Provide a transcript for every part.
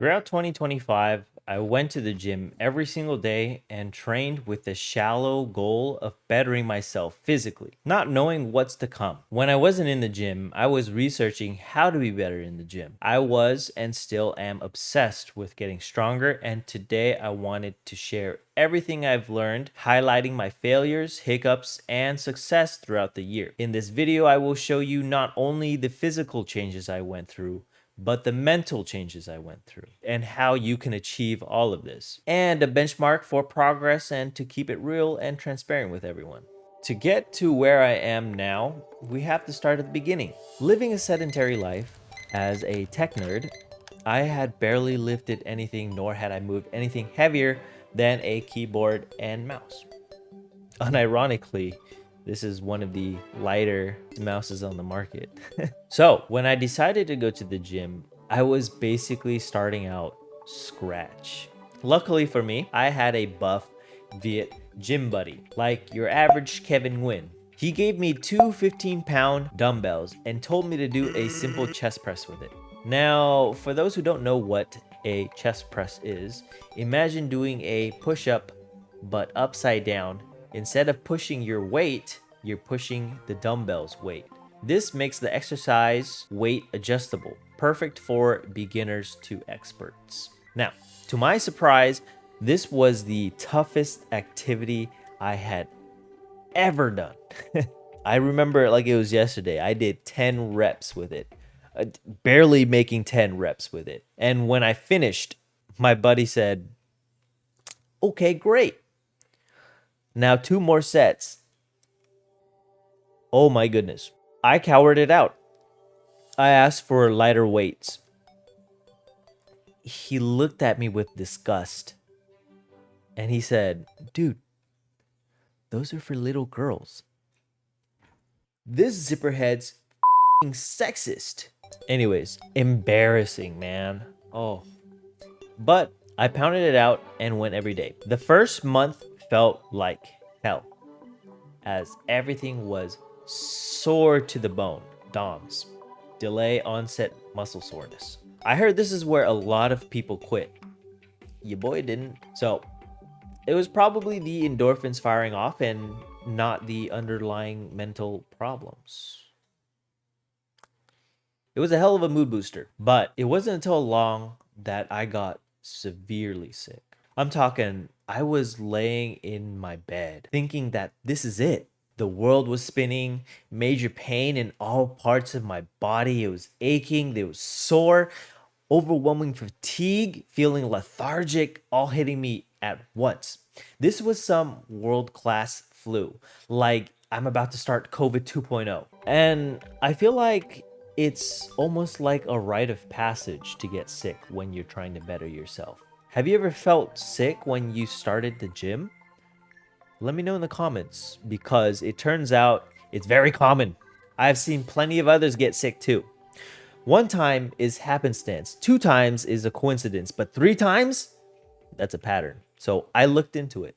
Throughout 2025, I went to the gym every single day and trained with the shallow goal of bettering myself physically, not knowing what's to come. When I wasn't in the gym, I was researching how to be better in the gym. I was and still am obsessed with getting stronger, and today I wanted to share everything I've learned, highlighting my failures, hiccups, and success throughout the year. In this video, I will show you not only the physical changes I went through, but the mental changes I went through and how you can achieve all of this, and a benchmark for progress and to keep it real and transparent with everyone. To get to where I am now, we have to start at the beginning. Living a sedentary life as a tech nerd, I had barely lifted anything nor had I moved anything heavier than a keyboard and mouse. Unironically, this is one of the lighter mouses on the market. So when I decided to go to the gym, I was basically starting out scratch. Luckily for me, I had a buff Viet gym buddy, like your average Kevin Nguyen. He gave me two 15-pound dumbbells and told me to do a simple chest press with it. Now, for those who don't know what a chest press is, imagine doing a push-up but upside down. Instead of pushing your weight, you're pushing the dumbbell's weight. This makes the exercise weight adjustable, perfect for beginners to experts. Now, to my surprise, this was the toughest activity I had ever done. I remember it like it was yesterday. I did 10 reps with it, barely making 10 reps with it. And when I finished, my buddy said, "Okay, great. Now 2 more sets." Oh my goodness. I cowered it out. I asked for lighter weights. He looked at me with disgust and he said, "Dude, those are for little girls. This zipperhead's f***ing sexist." Anyways, embarrassing, man. Oh. But I pounded it out and went every day. The first month felt like hell, as everything was sore to the bone. DOMS, delay onset muscle soreness. I heard this is where a lot of people quit. Your boy didn't. So it was probably the endorphins firing off and not the underlying mental problems. It was a hell of a mood booster, but it wasn't until long that I got severely sick. I'm talking, I was laying in my bed thinking that this is it. The world was spinning, major pain in all parts of my body. It was aching, it was sore, overwhelming fatigue, feeling lethargic, all hitting me at once. This was some world-class flu, like I'm about to start COVID 2.0. And I feel like it's almost like a rite of passage to get sick when you're trying to better yourself. Have you ever felt sick when you started the gym? Let me know in the comments, because it turns out it's very common. I've seen plenty of others get sick too. 1 time is happenstance, 2 times is a coincidence, but 3 times, that's a pattern. So I looked into it.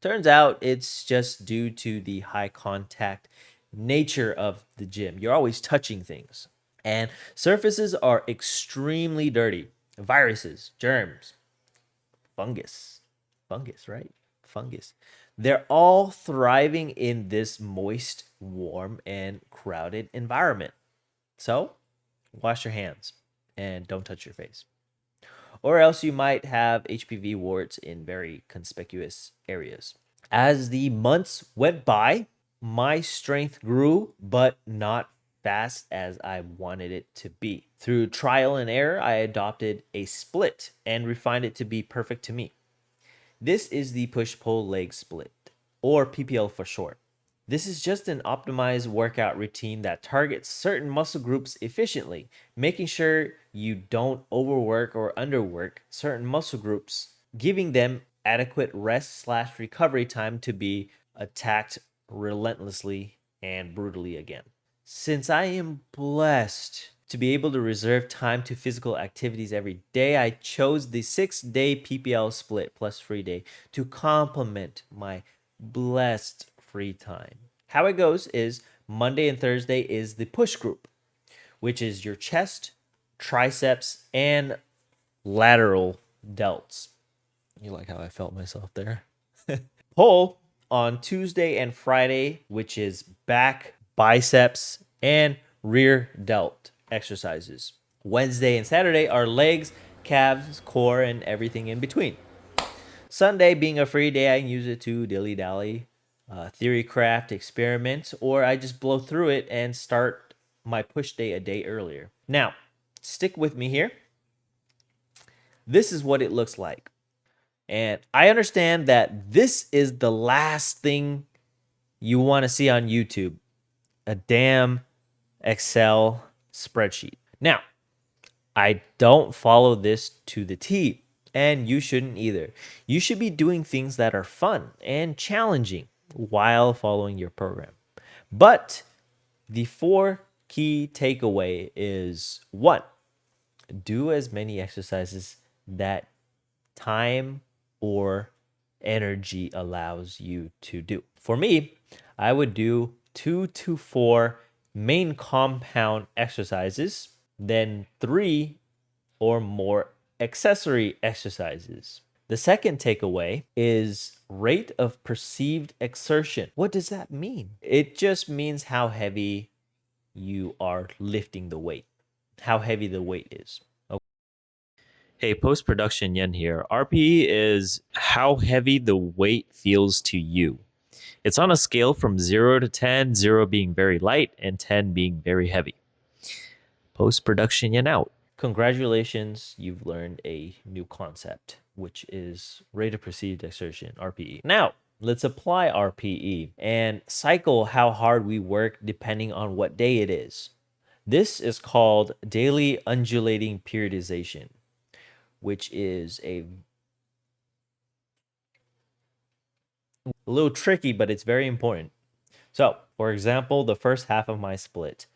Turns out it's just due to the high contact nature of the gym. You're always touching things, and surfaces are extremely dirty. Viruses, germs, fungus, right? Fungus. They're all thriving in this moist, warm, and crowded environment. So, wash your hands and don't touch your face. Or else you might have HPV warts in very conspicuous areas. As the months went by, my strength grew, but not fast as I wanted it to be. Through trial and error, I adopted a split and refined it to be perfect to me. This is the push-pull leg split, or PPL for short. This is just an optimized workout routine that targets certain muscle groups efficiently, making sure you don't overwork or underwork certain muscle groups, giving them adequate rest/recovery time to be attacked relentlessly and brutally again. Since I am blessed to be able to reserve time to physical activities every day, I chose the 6-day PPL split plus free day to complement my blessed free time. How it goes is Monday and Thursday is the push group, which is your chest, triceps, and lateral delts. You like how I felt myself there? Pull on Tuesday and Friday, which is back, biceps, and rear delt exercises. Wednesday and Saturday are legs, calves, core, and everything in between. Sunday being a free day, I can use it to dilly dally, theory craft, experiment, or I just blow through it and start my push day a day earlier. Now, stick with me here. This is what it looks like. And I understand that this is the last thing you want to see on YouTube, a damn Excel spreadsheet. Now, I don't follow this to the T, and you shouldn't either. You should be doing things that are fun and challenging while following your program. But the 4 key takeaway is 1, do as many exercises that time or energy allows you to do. For me, I would do 2 to 4 main compound exercises, then 3 or more accessory exercises. The second takeaway is rate of perceived exertion. What does that mean? It just means how heavy you are lifting the weight, how heavy the weight is. Hey, post production Yen here. RPE is how heavy the weight feels to you. It's on a scale from 0 to 10, 0 being very light and 10 being very heavy. Post production Yen out. Congratulations, you've learned a new concept, which is rate of perceived exertion, RPE. Now, let's apply RPE and cycle how hard we work depending on what day it is. This is called daily undulating periodization, which is a little tricky, but it's very important. So, for example, the first half of my split,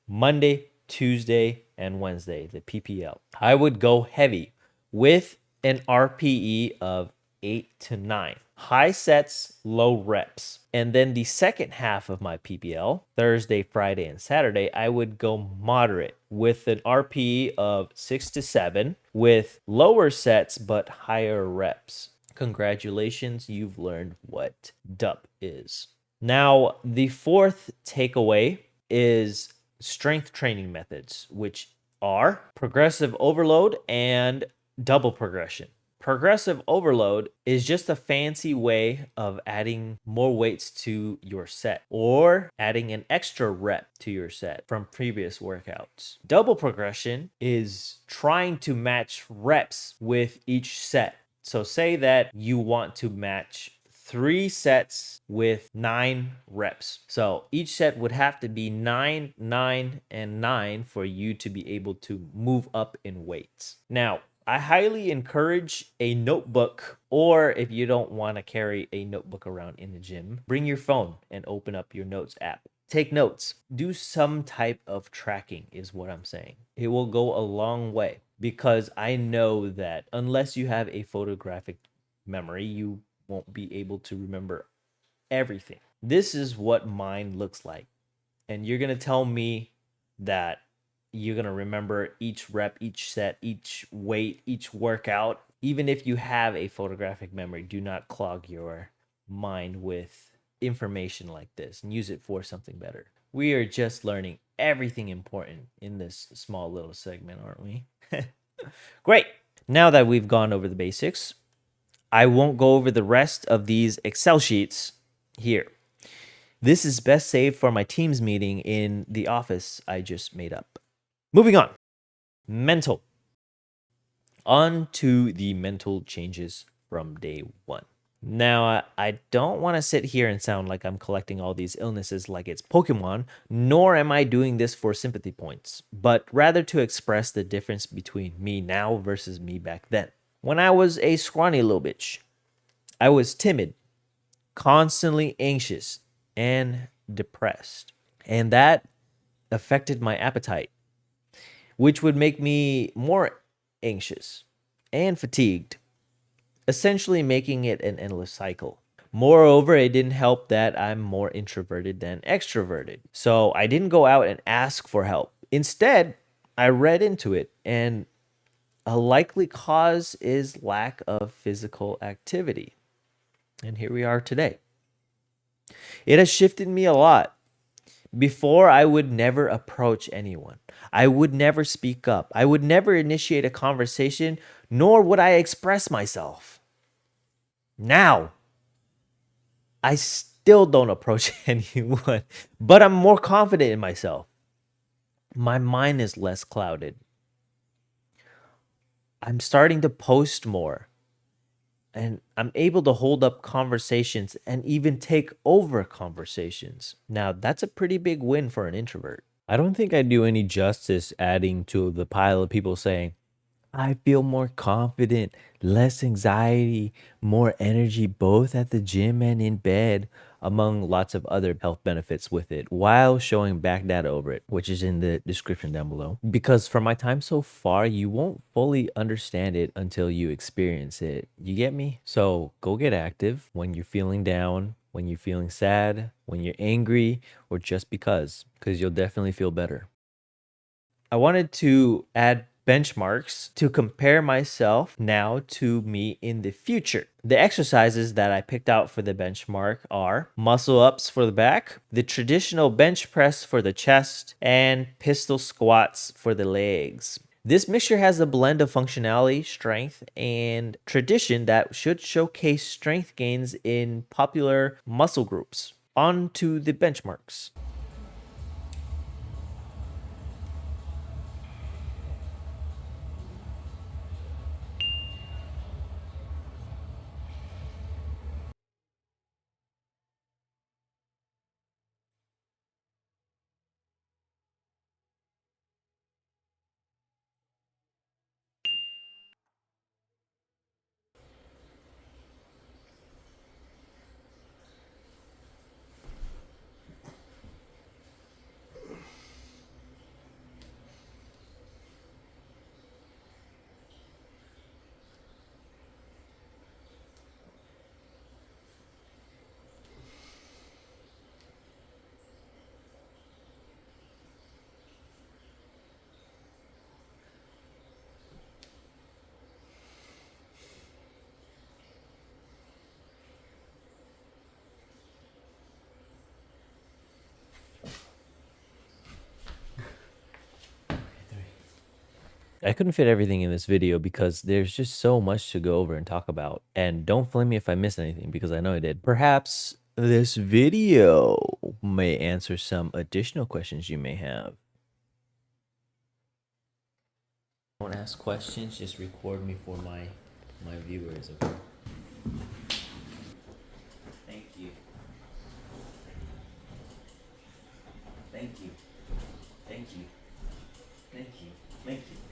Monday, Tuesday, and Wednesday, the PPL, I would go heavy with an RPE of 8 to 9. High sets, low reps. And then the second half of my PPL, Thursday, Friday, and Saturday, I would go moderate with an RPE of 6 to 7 with lower sets but higher reps. Congratulations, you've learned what DUP is. Now, the fourth takeaway is strength training methods, which are progressive overload and double progression. Progressive overload is just a fancy way of adding more weights to your set or adding an extra rep to your set from previous workouts. Double progression is trying to match reps with each set. So say that you want to match 3 sets with 9 reps. So each set would have to be 9, 9, and 9 for you to be able to move up in weights. Now, I highly encourage a notebook, or if you don't want to carry a notebook around in the gym, bring your phone and open up your notes app. Take notes. Do some type of tracking is what I'm saying. It will go a long way because I know that unless you have a photographic memory, you won't be able to remember everything. This is what mine looks like. And you're going to tell me that you're going to remember each rep, each set, each weight, each workout. Even if you have a photographic memory, do not clog your mind with information like this and use it for something better. We are just learning everything important in this small little segment, aren't we? Great. Now that we've gone over the basics, I won't go over the rest of these Excel sheets here. This is best saved for my Teams meeting in the office I just made up. Moving on. Mental. On to the mental changes from day 1. Now, I don't want to sit here and sound like I'm collecting all these illnesses like it's Pokemon, nor am I doing this for sympathy points, but rather to express the difference between me now versus me back then. When I was a scrawny little bitch, I was timid, constantly anxious, and depressed. And that affected my appetite, which would make me more anxious and fatigued, essentially making it an endless cycle. Moreover, it didn't help that I'm more introverted than extroverted. So I didn't go out and ask for help. Instead, I read into it, and a likely cause is lack of physical activity. And here we are today. It has shifted me a lot. Before, I would never approach anyone. I would never speak up. I would never initiate a conversation, nor would I express myself. Now, I still don't approach anyone, but I'm more confident in myself. My mind is less clouded. I'm starting to post more, and I'm able to hold up conversations and even take over conversations. Now, that's a pretty big win for an introvert. I don't think I do any justice adding to the pile of people saying, I feel more confident, less anxiety, more energy, both at the gym and in bed, among lots of other health benefits with it, while showing back data over it, which is in the description down below. Because from my time so far, you won't fully understand it until you experience it. You get me? So go get active when you're feeling down, when you're feeling sad, when you're angry, or just because you'll definitely feel better. I wanted to add benchmarks to compare myself now to me in the future. The exercises that I picked out for the benchmark are muscle ups for the back, the traditional bench press for the chest, and pistol squats for the legs. This mixture has a blend of functionality, strength, and tradition that should showcase strength gains in popular muscle groups. On to the benchmarks. I couldn't fit everything in this video because there's just so much to go over and talk about. And don't blame me if I missed anything because I know I did. Perhaps this video may answer some additional questions you may have. Don't ask questions, just record me for my viewers, okay? Thank you. Thank you. Thank you. Thank you. Thank you.